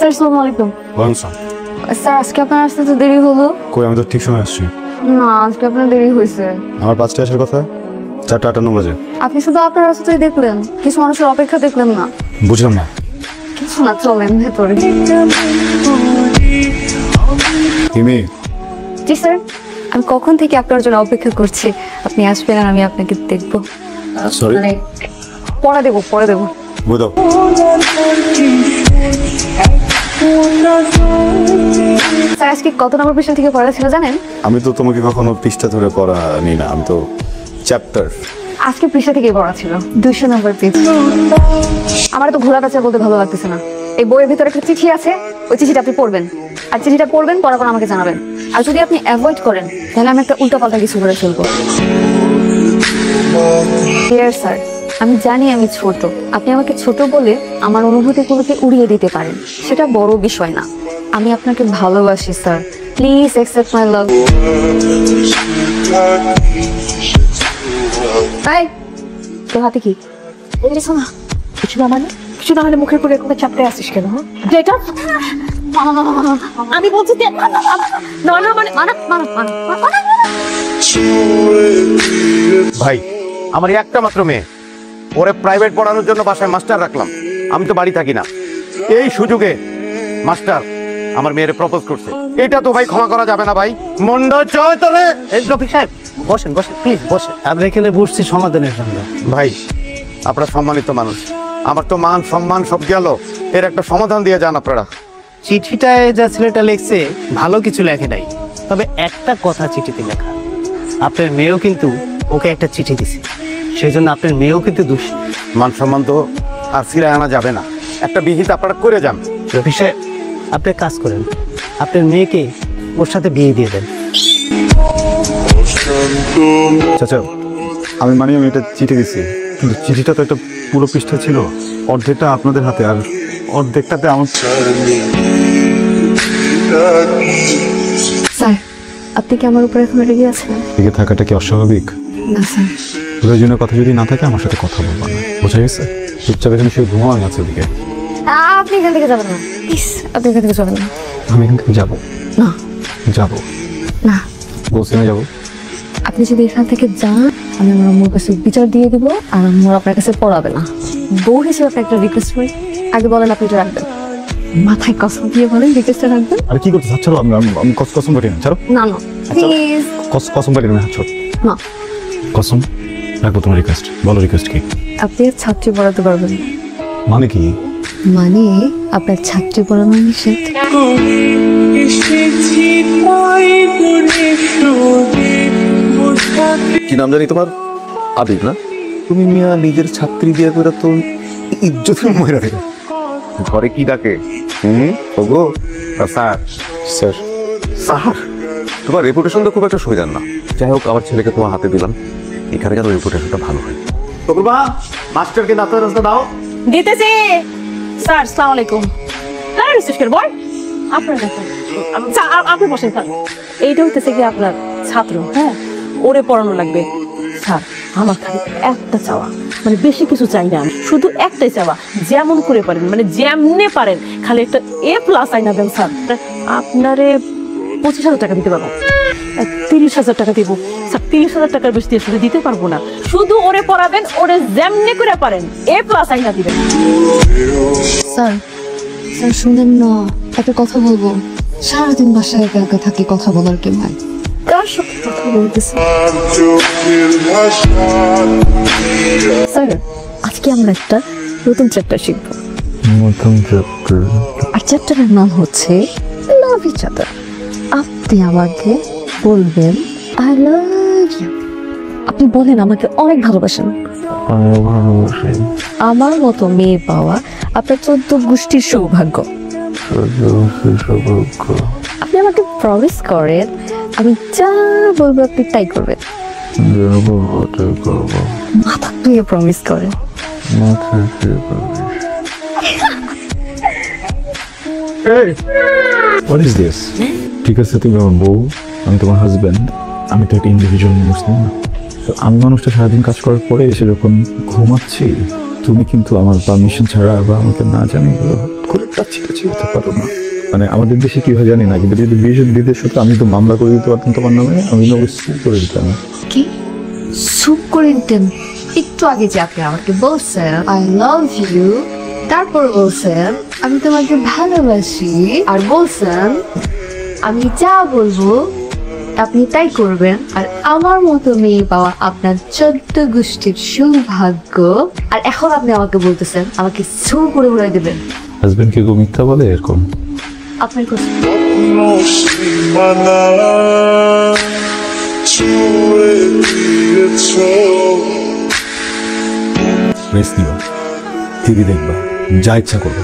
Sir আসসালামু আলাইকুম। Sir আজকে আপনার আসতে তো দেরি হলো। কই, আমি তো ঠিক সময় আসছি। না, আজকে আপনার দেরি হয়েছে। আমার 5টায় আসার কথা, 4:58 বাজে। আপনি শুধু আপনার রাস্তায় দেখলেন, কিছু মানুষের অপেক্ষা দেখলেন না। বুঝলাম না। কিছু না, চলেন ভেতরে। হিমি। জি স্যার, আমি কখন থেকে আপনার জন্য অপেক্ষা করছি। আপনি আসবেন আর আমি আপনাকে দেখবো। সরি। পরে দেবো। বুঝাও। স্যার আজকে কত নম্বর পৃষ্ঠা থেকে পড়া ছিল জানেন? আমি তো তোমাকে কখনো পৃষ্ঠা ধরে পড়া নি না, আমি তো চ্যাপ্টার। আজকে পৃষ্ঠা থেকে পড়া ছিল 200 নম্বর পেজ। আমার তো ঘোরা কাছে বলতে ভালো লাগতেছে না। এই বইয়ের ভিতরে একটা চিঠি আছে, ওই চিঠিটা আপনি পড়বেন। আর চিঠিটা পড়বেন, পড়ার পর আমাকে জানাবেন। আর যদি আপনি অ্যাভয়েড করেন তাহলে আমি একটা উল্টাপাল্টা কিছু করে ফেলবো। ডিয়ার স্যার, আমি জানি আমি ছোট, আপনি আমাকে ছোট বলে আমার অনুভূতিগুলোকে উড়িয়ে দিতে পারেন, সেটা বড় বিষয় না। আমি আপনাকে ভালোবাসি স্যার, প্লিজ অ্যাকসেপ্ট মাই লাভ। এই তোর হাতে কি? কিছু না। কিছু না হলে মুখের করে একটা চাপতে আসিস কেন? যেটা আমি বলছি ভাই, আমার একটা মাত্র মেয়ে, ওরে প্রাইভেট পড়ানোর জন্য বাসায় মাস্টার রাখলাম। আমি তো বাড়ি থাকি না, এই সুযোগে মাস্টার আমার মেয়েরে প্রপোজ করছে। এটা তো ভাই ক্ষমা করা যাবে না ভাই। মন্ড চয় তোরে। এই রফিক সাহেব, বসেন প্লিজ বসেন। আমরা এখানে বসছি সমাধানের জন্য। ভাই, আপনারা সম্মানিত মানুষ, আমার তো মান সম্মান সব গেল, এর একটা সমাধান দিয়ে যান আপনারা। চিঠিটায় যা ছেলেটা লিখছে ভালো কিছু লেখে নাই, তবে একটা কথা চিঠিতে লেখা, আপনার মেয়েও কিন্তু ওকে একটা চিঠি দিছে, সেই জন্য আপনার মেয়েও কিন্তু দোষী। মান সম্মান তো আর ফিরে আনা যাবে না, একটা বিহিত আপনারা করে যান। রফিক সাহেব, আপনি কাজ করেন, আপনার মেয়েকে ওর সাথে বিয়ে দিয়ে দেন। চাচা, আমি এটা চিঠি দিচ্ছি, কিন্তু চিঠিটা তো একটা পুরো পৃষ্ঠা ছিল, অর্ধেকটা আপনাদের হাতে আর অর্ধেকটাতে আমার। স্যার, আপনি কি আমার উপরে এখন রেগে আছেন? রেগে থাকাটা কি অস্বাভাবিক? না স্যার। প্রয়োজনীয় কথা যদি না থাকে আমার সাথে কথা বলবো না, বোঝা গেছে? চুপচাপ এখানে শুয়ে ঘুমাও, আমি আছে দিকে। আপনি এখান থেকে যাবেন না, প্লিজ। আপনি এখান থেকে যাবেন না। আমি এখান থেকে যাবো না। যাবো না বলছি না যাবো। আপনি যদি এখান থেকে যান, আমি আমার আম্মুর কাছে বিচার দিয়ে দিব, আর আম্মুর আপনার কাছে পড়াবে না। বউ হিসেবে আপনার একটা রিকোয়েস্ট করি, আগে বলেন আপনি এটা রাখবেন। মাথায় কসম দিয়ে বলেন রিকোয়েস্টটা রাখবেন। আর কি করতে ছাড়ো, আমি কসম পারি না, ছাড়ো। না প্লিজ। কসম পারি না, ছাড়ো না। কসম রাখবো। তোমার রিকোয়েস্ট বলো, রিকোয়েস্ট কি? আপনি আর ছাত্রী পড়াতে পারবেন না। মানে কি? মানে আপনার ছাত্রী পড়ানো নিষেধ। কি নাম জানি তোমার? আবির না? তুমি মিয়া নিজের ছাত্রী দিয়ে করে তো ইজ্জতের মহিলা থেকে ঘরে কি ডাকে? ওগো স্যার। স্যার। স্যার, তোমার রেপুটেশন তো খুব একটা সইজান না। যাই হোক, আমার ছেলেকে তোমার হাতে দিলাম, এখানে যেন রেপুটেশনটা ভালো হয়। তবুবা মাস্টারকে নাস্তার রাস্তা দাও। দিতেছি স্যার। আসসালামু আলাইকুম। হ্যাঁ রিসেপ্টর বয়, আপনার দেখুন। আপনি বসেন স্যার। এইটা হইতেছে কি আপনার ছাত্র, হ্যাঁ, ওরে পড়ানো লাগবে স্যার। আমার খালি একটা চাওয়া, মানে বেশি কিছু চাই না, আমি শুধু একটাই চাওয়া, যেমন করে পারেন, মানে যেমনে পারেন, খালি একটা A+ আইনা দেন স্যার। আপনারে 25,000 টাকা দিতে পারবো, 30,000 টাকা দিব স্যার। 30,000 টাকার বেশি দিয়ে শুধু দিতে পারবো না, শুধু ওরে পড়াবেন, ওরে যেমনে করে পারেন A+ আইনা দিবেন। স্যার, স্যার শুনেন না, একটা কথা বলবো। সারাদিন বাসায় একা একা থাকি, কথা বলার কেউ নাই, কার সাথে কথা বলতেছে? স্যার, আজকে আমরা একটা নতুন চ্যাপ্টার শিখবো। নতুন চ্যাপ্টার? আর চ্যাপ্টারের নাম হচ্ছে লাভ ইচ আদার। আপনি আমাকে বলবেন আই লাভ ইউ। আপনি বলেন আমাকে অনেক ভালোবাসেন। আমার মতো মেয়ে পাওয়া আপনার 14 গোষ্ঠীর সৌভাগ্য। আপনি আমাকে প্রমিস করেন, আমি যা বলবো আপনি তাই করবেন। মাথা দিয়ে প্রমিস করেন। What is this? ঠিক আছে, তুমি আমার বউ, আমি তোমার হাজব্যান্ড, আমি তো একটা ইন্ডিভিজুয়াল মানুষ, তাই না? তো আমি মানুষটা সারাদিন কাজ করার পরে এসে যখন ঘুমাচ্ছি, তুমি কিন্তু আমার পারমিশন ছাড়া বা আমাকে না জানি করে কাছাকাছি হতে পারো না। মানে আমাদের দেশে কি হয় জানি না, কিন্তু যদি বিদেশ হতো আমি তো মামলা করে দিতে পারতাম তোমার নামে, আমি তোমাকে সুপ করে দিতাম। কি সুপ করে দিতেন? একটু আগে যে আপনি আমাকে বলছেন আই লাভ ইউ, তারপর বলছেন আমি তোমাকে ভালোবাসি, আর বলছেন আমি যা বলবো আপনি তাই করবেন, আর আমার মতো মেয়ে পাওয়া আপনার 14 গোষ্ঠীর সৌভাগ্য। আর এখন আপনি আমাকে বলতেছেন আমাকে সুপ করে উড়াই দেবেন। হাজবেন্ড কি মিথ্যা বলে এরকম? আপনার কথা রেস্ট নিবা, টিভি দেখবা, যা ইচ্ছা করবো,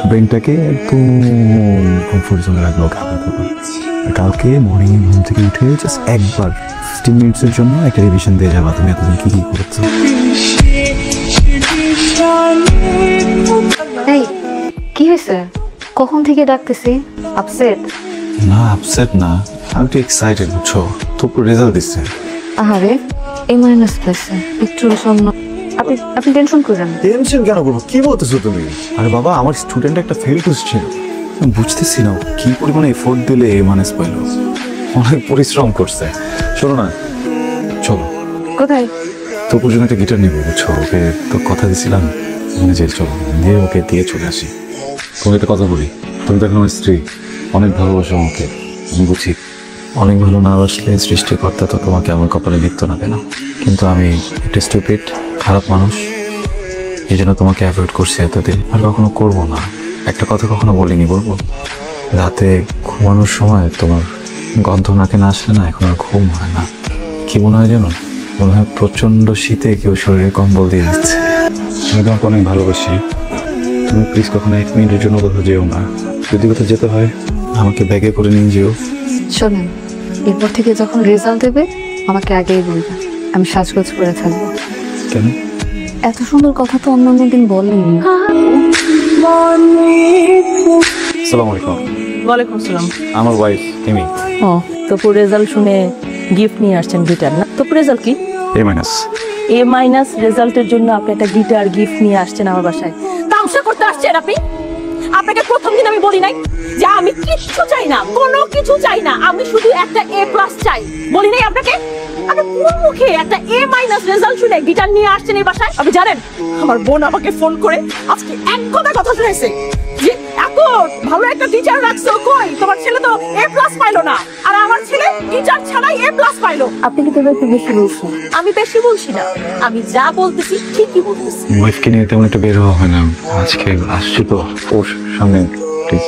ব্রেনটাকে একদম কমফোর্ট জোনে রাখবো। কালকে মর্নিং ঘুম থেকে উঠে জাস্ট একবার 15 মিনিটসের জন্য একটা রিভিশন দিয়ে যাবা তুমি এতদিন কি কি করেছো। এই কি হয়েছে? কখন থেকে ডাকতেছি? আপসেট? না আপসেট না, আমি একটু এক্সাইটেড বুঝছো, তো রেজাল্ট দিচ্ছে। আহারে এই মাইনাস পেয়েছে একটু সামনে, আপনি টেনশন করেন। টেনশন কেন করবো? কি বলতেছো তুমি? আরে বাবা আমার স্টুডেন্ট একটা ফেল করছে, আমি বুঝতেছি না কি পরিমাণে এফোর্ট দিলে এ মাইনাস পাইলো, অনেক পরিশ্রম করছে। শোনো না, চলো কোথায়? তো পর্যন্ত একটা গিটার নিবো বুঝছো, ওকে তো কথা দিয়েছিলাম যে চলো দিয়ে ওকে দিয়ে চলে আসি। তোমাকে একটা কথা বলি, তুমি তো এখন আমার স্ত্রী, অনেক ভালোবাসো আমাকে, আমি বুঝি। অনেক ভালো না বাসলে সৃষ্টিকর্তা তো তোমাকে আমার কপালে লিখত না কেন, কিন্তু আমি একটা স্টুপিড খারাপ মানুষ, এই জন্য তোমাকে অ্যাভয়েড করছি এতদিন, আর কখনো করবো না। একটা কথা কখনো বলিনি, বলবো রাতে ঘুমানোর সময় তোমার গন্ধ নাকে না আসলে না এখন আর ঘুম হয় না। কি মনে হয় যেন, মনে হয় প্রচন্ড শীতে কেউ শরীরে কম্বল দিয়ে দিচ্ছে। আমি তোমাকে অনেক ভালোবাসি, তুমি প্লিজ কখনো 1 মিনিটের জন্য কোথাও যেও না, যদি কোথাও যেতে হয় আমাকে ব্যাগে করে নিয়ে যেও। শোনেন, এরপর থেকে যখন রেজাল্ট দেবে আমাকে আগেই বলবেন, আমি সাজগোজ করে থাকবো। কেন? এত সুন্দর কথা তো অন্য দিন বলেনি। আসসালামু আলাইকুম। ওয়ালাইকুম আসসালাম। আমার ওয়াইফ এমি। ও তোপুর রেজাল্ট শুনে গিফট নিয়ে আসছেন গিটার না? তোপুর রেজাল্ট কি? এ মাইনাস। এ মাইনাস রেজাল্টের জন্য আপনি একটা গিটার গিফট নিয়ে আসছেন আমার বাসায়, তামসা করতে আসছেন আপনি? আপনাকে প্রথম দিন আমি বলি নাই যে আমি কিচ্ছু চাই না, কোনো কিছু চাই না, আমি শুধু একটা এ প্লাস চাই? বলি নাই আপনাকে? আপনি কোন মুখে একটা এ মাইনাস রেজাল্ট শুনে গিটার নিয়ে আসছেন এই বাসায়? আপনি জানেন আমার বোন আমাকে ফোন করে আজকে এক কথা শুনেছে যে এত ভালো একটা টিচার রাখছো, কই তোমার ছেলে তো এ প্লাস পাইলো না, আর আমার ছেলে টিচার ছাড়াই এ প্লাস পাইলো। আপনি কি তবে একটু বেশি বলছেন? আমি বেশি বলছি না, আমি যা বলতেছি ঠিকই বলতেছি। ওয়াইফকে নিয়ে তেমন একটা বের হওয়া হয় না, আজকে আসছি তো ওর সামনে, প্লিজ।